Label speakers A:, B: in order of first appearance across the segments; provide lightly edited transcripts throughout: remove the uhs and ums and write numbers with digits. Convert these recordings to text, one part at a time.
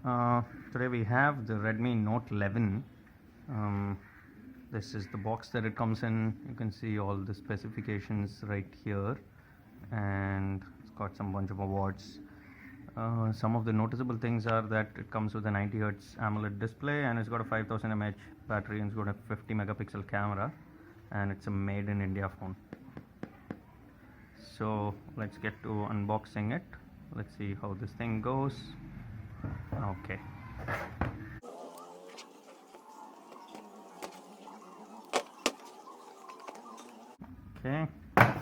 A: Today we have the Redmi Note 11. This is the box that it comes in. You can see all the specifications right here, and it's got some bunch of awards. Some of the noticeable things are that it comes with a 90 Hz AMOLED display, and it's got a 5000 mAh battery, and it's got a 50 megapixel camera, and it's a made in India phone. So let's get to unboxing it. Let's see how this thing goes. Okay. Okay. I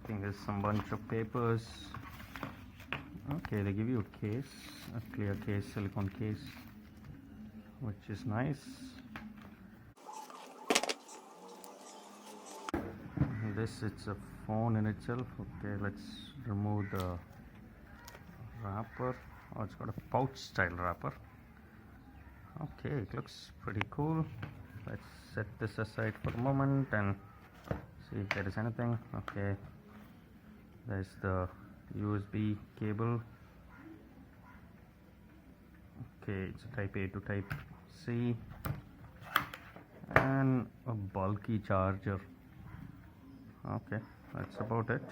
A: think there's some bunch of papers. Okay, they give you a case, a clear case, silicone case, which is nice. This, it's a phone in itself. Okay, let's remove the wrapper. Oh, it's got a pouch style wrapper. Okay, it looks pretty cool. Let's set this aside for a moment and see if there is anything. Okay, there's the USB cable. Okay, it's a type A to type C, and a bulky charger. Okay, that's about it.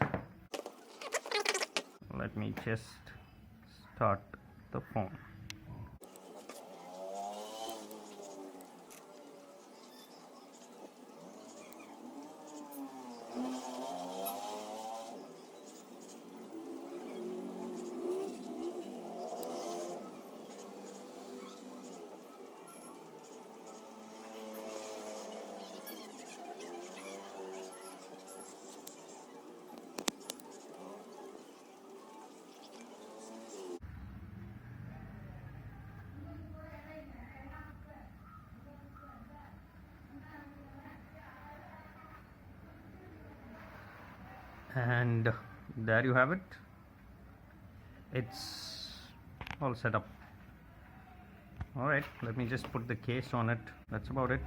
A: Let me just start the phone. And there you have it. It's all set up. All right, let me just put the case on it. That's about it.